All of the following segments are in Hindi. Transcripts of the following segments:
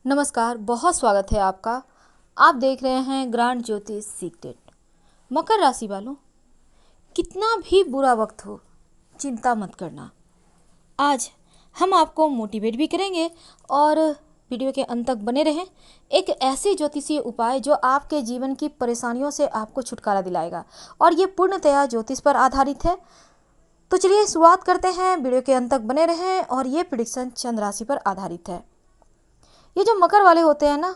नमस्कार, बहुत स्वागत है आपका। आप देख रहे हैं ग्रांड ज्योतिष सीक्रेट। मकर राशि वालों, कितना भी बुरा वक्त हो, चिंता मत करना। आज हम आपको मोटिवेट भी करेंगे और वीडियो के अंत तक बने रहें। एक ऐसी ज्योतिषीय उपाय जो आपके जीवन की परेशानियों से आपको छुटकारा दिलाएगा और ये पूर्णतया ज्योतिष पर आधारित है। तो चलिए शुरुआत करते हैं। वीडियो के अंत तक बने रहें और ये प्रेडिक्शन चंद्र राशि पर आधारित है। ये जो मकर वाले होते हैं ना,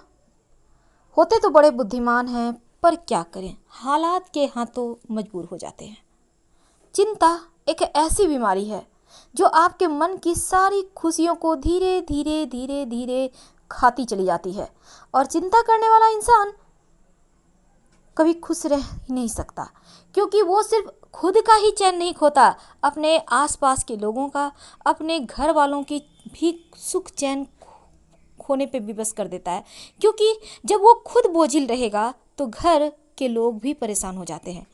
होते तो बड़े बुद्धिमान हैं, पर क्या करें, हालात के हाथों मजबूर हो जाते हैं। चिंता एक ऐसी बीमारी है जो आपके मन की सारी खुशियों को धीरे धीरे धीरे धीरे खाती चली जाती है और चिंता करने वाला इंसान कभी खुश रह ही नहीं सकता, क्योंकि वो सिर्फ खुद का ही चैन नहीं खोता, अपने आसपास के लोगों का, अपने घर वालों की भी सुख चैन खोने पे विवश कर देता है। क्योंकि जब वो खुद बोझिल रहेगा तो घर के लोग भी परेशान हो जाते हैं।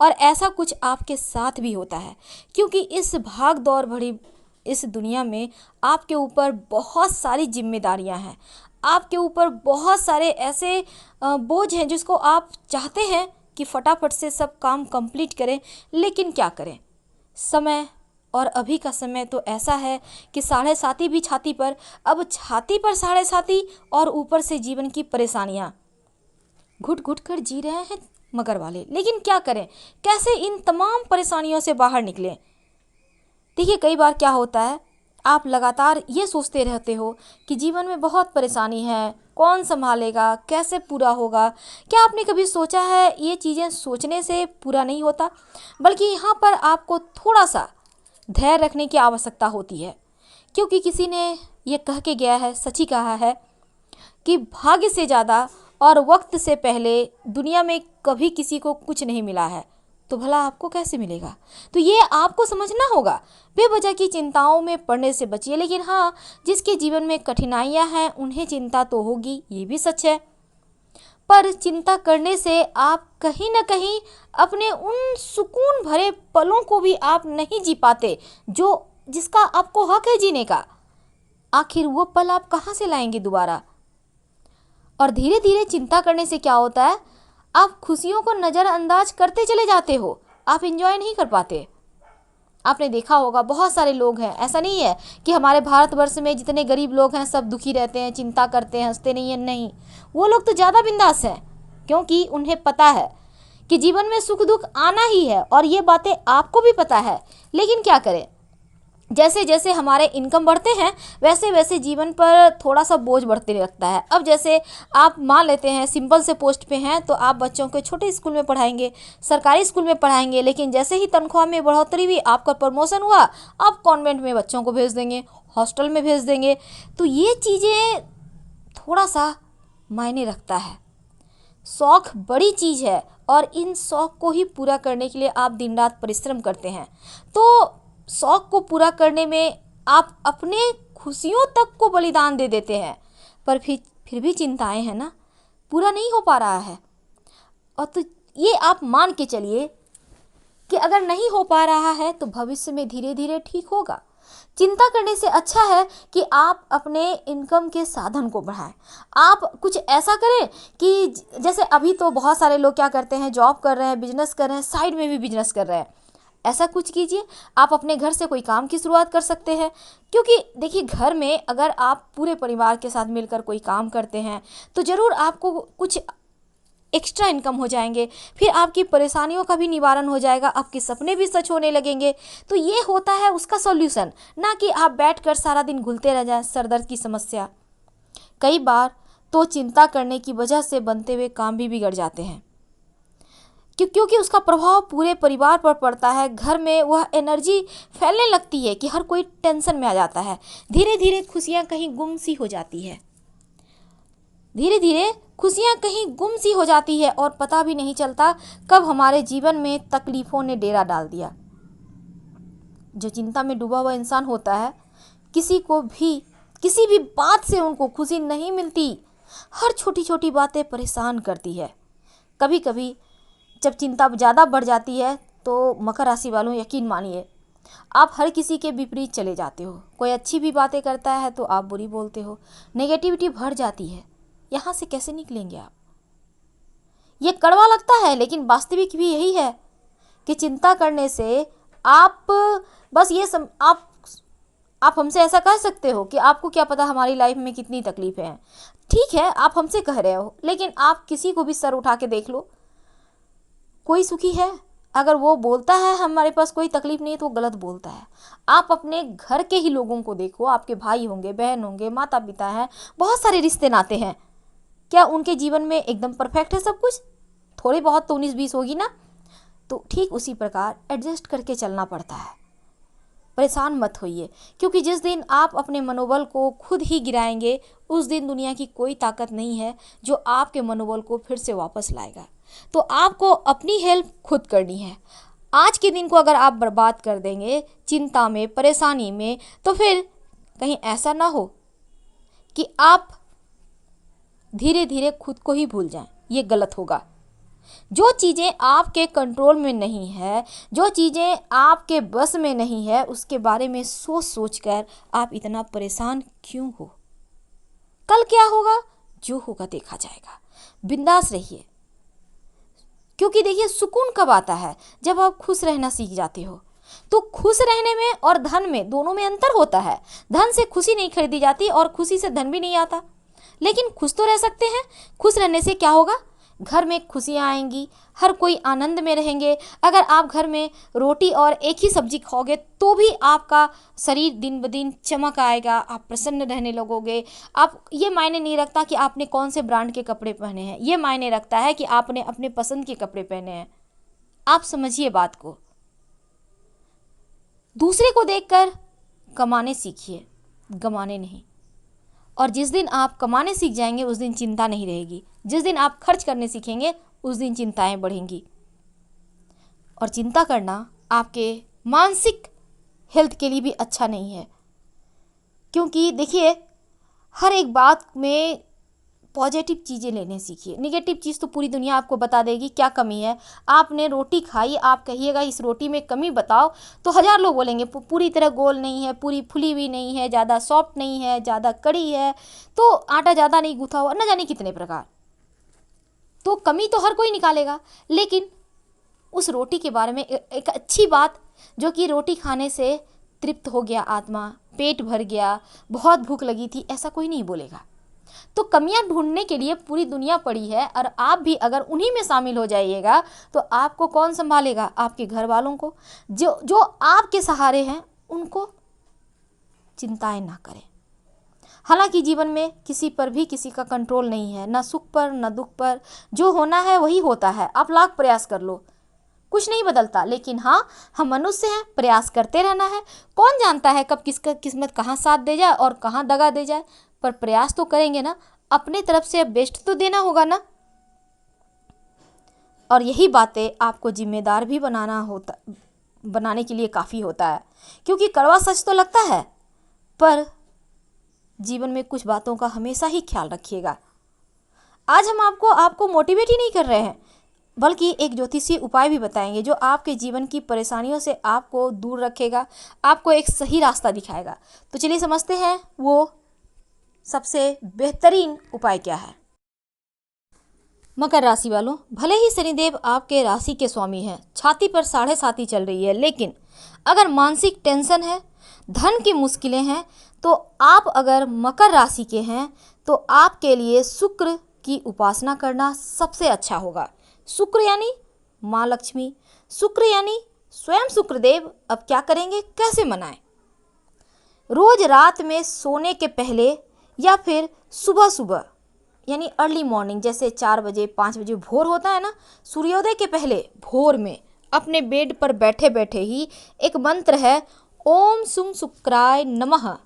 और ऐसा कुछ आपके साथ भी होता है, क्योंकि इस भाग दौड़ भरी इस दुनिया में आपके ऊपर बहुत सारी जिम्मेदारियां हैं। आपके ऊपर बहुत सारे ऐसे बोझ हैं जिसको आप चाहते हैं कि फटाफट से सब काम कंप्लीट करें, लेकिन क्या करें, समय और अभी का समय तो ऐसा है कि 7.5 भी छाती पर, अब छाती पर 7.5 और ऊपर से जीवन की परेशानियां घुट घुट कर जी रहे हैं मकर वाले। लेकिन क्या करें, कैसे इन तमाम परेशानियों से बाहर निकलें। देखिए, कई बार क्या होता है, आप लगातार ये सोचते रहते हो कि जीवन में बहुत परेशानी है, कौन संभालेगा, कैसे पूरा होगा। क्या आपने कभी सोचा है, ये चीज़ें सोचने से पूरा नहीं होता, बल्कि यहाँ पर आपको थोड़ा सा धैर्य रखने की आवश्यकता होती है। क्योंकि किसी ने ये कह के गया है, सच ही कहा है, कि भाग्य से ज़्यादा और वक्त से पहले दुनिया में कभी किसी को कुछ नहीं मिला है, तो भला आपको कैसे मिलेगा। तो ये आपको समझना होगा। बेवजह की चिंताओं में पड़ने से बचिए। लेकिन हाँ, जिसके जीवन में कठिनाइयाँ हैं उन्हें चिंता तो होगी, ये भी सच है। पर चिंता करने से आप कहीं ना कहीं अपने उन सुकून भरे पलों को भी आप नहीं जी पाते जो जिसका आपको हक है जीने का। आखिर वो पल आप कहाँ से लाएंगे दोबारा। और धीरे धीरे चिंता करने से क्या होता है, आप खुशियों को नज़रअंदाज करते चले जाते हो, आप एंजॉय नहीं कर पाते। आपने देखा होगा, बहुत सारे लोग हैं, ऐसा नहीं है कि हमारे भारतवर्ष में जितने गरीब लोग हैं सब दुखी रहते हैं, चिंता करते हैं, हंसते नहीं हैं। नहीं, वो लोग तो ज़्यादा बिंदास हैं, क्योंकि उन्हें पता है कि जीवन में सुख दुख आना ही है और ये बातें आपको भी पता है। लेकिन क्या करें, जैसे जैसे हमारे इनकम बढ़ते हैं वैसे वैसे जीवन पर थोड़ा सा बोझ बढ़ते लगता है। अब जैसे आप मान लेते हैं सिंपल से पोस्ट पे हैं तो आप बच्चों को छोटे स्कूल में पढ़ाएंगे, सरकारी स्कूल में पढ़ाएंगे, लेकिन जैसे ही तनख्वाह में बढ़ोतरी हुई, आपका प्रमोशन हुआ, आप कॉन्वेंट में बच्चों को भेज देंगे, हॉस्टल में भेज देंगे। तो ये चीज़ें थोड़ा सा मायने रखता है। शौक़ बड़ी चीज़ है और इन शौक़ को ही पूरा करने के लिए आप दिन रात परिश्रम करते हैं। तो शौक़ को पूरा करने में आप अपने खुशियों तक को बलिदान दे देते हैं, पर फिर भी चिंताएं हैं ना, पूरा नहीं हो पा रहा है। और तो ये आप मान के चलिए कि अगर नहीं हो पा रहा है तो भविष्य में धीरे धीरे ठीक होगा। चिंता करने से अच्छा है कि आप अपने इनकम के साधन को बढ़ाएं। आप कुछ ऐसा करें कि जैसे अभी तो बहुत सारे लोग क्या करते हैं, जॉब कर रहे हैं, बिजनेस कर रहे हैं, साइड में भी बिजनेस कर रहे हैं। ऐसा कुछ कीजिए, आप अपने घर से कोई काम की शुरुआत कर सकते हैं। क्योंकि देखिए, घर में अगर आप पूरे परिवार के साथ मिलकर कोई काम करते हैं तो ज़रूर आपको कुछ एक्स्ट्रा इनकम हो जाएंगे, फिर आपकी परेशानियों का भी निवारण हो जाएगा, आपके सपने भी सच होने लगेंगे। तो ये होता है उसका सॉल्यूशन, ना कि आप बैठकर सारा दिन घुलते रह जाएं सर दर्द की समस्या। कई बार तो चिंता करने की वजह से बनते हुए काम भी बिगड़ जाते हैं, क्योंकि उसका प्रभाव पूरे परिवार पर पड़ता है। घर में वह एनर्जी फैलने लगती है कि हर कोई टेंशन में आ जाता है। धीरे धीरे खुशियाँ कहीं गुम सी हो जाती है, धीरे धीरे खुशियाँ कहीं गुम सी हो जाती है और पता भी नहीं चलता कब हमारे जीवन में तकलीफ़ों ने डेरा डाल दिया। जो चिंता में डूबा हुआ इंसान होता है, किसी को भी किसी भी बात से उनको खुशी नहीं मिलती, हर छोटी छोटी बातें परेशान करती है। कभी कभी जब चिंता ज़्यादा बढ़ जाती है तो मकर राशि वालों, यकीन मानिए, आप हर किसी के विपरीत चले जाते हो। कोई अच्छी भी बातें करता है तो आप बुरी बोलते हो। नेगेटिविटी भर जाती है। यहाँ से कैसे निकलेंगे आप? ये कड़वा लगता है लेकिन वास्तविक भी यही है कि चिंता करने से आप बस आप हमसे ऐसा कह सकते हो कि आपको क्या पता हमारी लाइफ में कितनी तकलीफें हैं। ठीक है, आप हमसे कह रहे हो, लेकिन आप किसी को भी सर उठा के देख लो, कोई सुखी है? अगर वो बोलता है हमारे पास कोई तकलीफ नहीं है तो वो गलत बोलता है। आप अपने घर के ही लोगों को देखो, आपके भाई होंगे, बहन होंगे, माता पिता हैं, बहुत सारे रिश्ते नाते हैं। क्या उनके जीवन में एकदम परफेक्ट है सब कुछ? थोड़ी बहुत तो 19-20 होगी ना। तो ठीक उसी प्रकार एडजस्ट करके चलना पड़ता है। परेशान मत होइए, क्योंकि जिस दिन आप अपने मनोबल को खुद ही गिराएंगे उस दिन दुनिया की कोई ताकत नहीं है जो आपके मनोबल को फिर से वापस लाएगा। तो आपको अपनी हेल्प खुद करनी है। आज के दिन को अगर आप बर्बाद कर देंगे चिंता में, परेशानी में, तो फिर कहीं ऐसा ना हो कि आप धीरे धीरे खुद को ही भूल जाएं। ये गलत होगा। जो चीज़ें आपके कंट्रोल में नहीं है, जो चीज़ें आपके बस में नहीं है, उसके बारे में सोच सोच कर आप इतना परेशान क्यों हो? कल क्या होगा? जो होगा देखा जाएगा। बिंदास रहिए, क्योंकि देखिए सुकून कब आता है? जब आप खुश रहना सीख जाते हो। तो खुश रहने में और धन में, दोनों में अंतर होता है। धन से खुशी नहीं खरीदी जाती और खुशी से धन भी नहीं आता, लेकिन खुश तो रह सकते हैं। खुश रहने से क्या होगा? घर में खुशियाँ आएंगी, हर कोई आनंद में रहेंगे। अगर आप घर में रोटी और एक ही सब्जी खाओगे तो भी आपका शरीर दिन ब दिन चमक आएगा, आप प्रसन्न रहने लगोगे। आप ये मायने नहीं रखता कि आपने कौन से ब्रांड के कपड़े पहने हैं, ये मायने रखता है कि आपने अपने पसंद के कपड़े पहने हैं। आप समझिए बात को। दूसरे को देखकर कमाने सीखिए, गमाने नहीं। और जिस दिन आप कमाने सीख जाएंगे उस दिन चिंता नहीं रहेगी। जिस दिन आप खर्च करने सीखेंगे उस दिन चिंताएं बढ़ेंगी। और चिंता करना आपके मानसिक हेल्थ के लिए भी अच्छा नहीं है, क्योंकि देखिए हर एक बात में पॉजिटिव चीज़ें लेने सीखिए। निगेटिव चीज़ तो पूरी दुनिया आपको बता देगी क्या कमी है। आपने रोटी खाई, आप कहिएगा इस रोटी में कमी बताओ, तो 1000 लोग बोलेंगे पूरी तरह गोल नहीं है, पूरी फुली हुई नहीं है, ज़्यादा सॉफ्ट नहीं है, ज़्यादा कड़ी है, तो आटा ज़्यादा नहीं गूथा हुआ, न जाने कितने प्रकार। तो कमी तो हर कोई निकालेगा, लेकिन उस रोटी के बारे में एक अच्छी बात, जो कि रोटी खाने से तृप्त हो गया आत्मा, पेट भर गया, बहुत भूख लगी थी, ऐसा कोई नहीं बोलेगा। तो कमियां ढूंढने के लिए पूरी दुनिया पड़ी है, और आप भी अगर उन्हीं में शामिल हो जाइएगा तो आपको कौन संभालेगा? आपके घर वालों को, जो आपके सहारे हैं, उनको चिंताएं ना करें। हालांकि जीवन में किसी पर भी किसी का कंट्रोल नहीं है, ना सुख पर ना दुख पर। जो होना है वही होता है। आप लाख प्रयास कर लो, कुछ नहीं बदलता। लेकिन हाँ, हम मनुष्य हैं, प्रयास करते रहना है। कौन जानता है कब किसका किस्मत कहाँ साथ दे जाए और कहाँ दगा दे जाए, पर प्रयास तो करेंगे ना। अपने तरफ से बेस्ट तो देना होगा ना। और यही बातें आपको जिम्मेदार भी बनाने के लिए काफ़ी होता है, क्योंकि कड़वा सच तो लगता है, पर जीवन में कुछ बातों का हमेशा ही ख्याल रखिएगा। आज हम आपको मोटिवेट ही नहीं कर रहे हैं, बल्कि एक ज्योतिषीय उपाय भी बताएंगे जो आपके जीवन की परेशानियों से आपको दूर रखेगा, आपको एक सही रास्ता दिखाएगा। तो चलिए समझते हैं वो सबसे बेहतरीन उपाय क्या है। मकर राशि वालों, भले ही शनिदेव आपके राशि के स्वामी हैं, छाती पर 7.5 चल रही है, लेकिन अगर मानसिक टेंशन है, धन की मुश्किलें हैं, तो आप अगर मकर राशि के हैं तो आपके लिए शुक्र की उपासना करना सबसे अच्छा होगा। शुक्र यानी माँ लक्ष्मी, शुक्र यानी स्वयं शुक्रदेव। अब क्या करेंगे, कैसे मनाएं? रोज रात में सोने के पहले या फिर सुबह सुबह यानी अर्ली मॉर्निंग, जैसे 4 बजे 5 बजे भोर होता है ना, सूर्योदय के पहले भोर में अपने बेड पर बैठे बैठे ही एक मंत्र है, ओम सुंग शुक्राय नमः,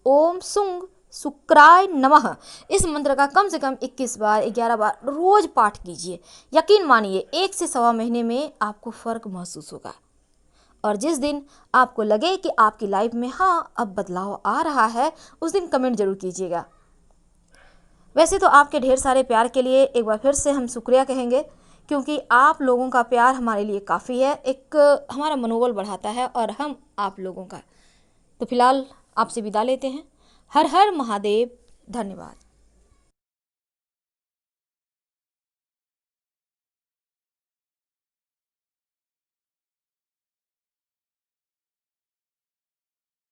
ओम सुंग शुक्राय नमः। इस मंत्र का कम से कम 21 बार 11 बार रोज पाठ कीजिए। यकीन मानिए 1 से सवा महीने में आपको फर्क महसूस होगा। और जिस दिन आपको लगे कि आपकी लाइफ में हाँ अब बदलाव आ रहा है, उस दिन कमेंट जरूर कीजिएगा। वैसे तो आपके ढेर सारे प्यार के लिए एक बार फिर से हम शुक्रिया कहेंगे, क्योंकि आप लोगों का प्यार हमारे लिए काफ़ी है, एक हमारा मनोबल बढ़ाता है और हम आप लोगों का। तो फिलहाल आपसे विदा लेते हैं। हर हर महादेव। धन्यवाद।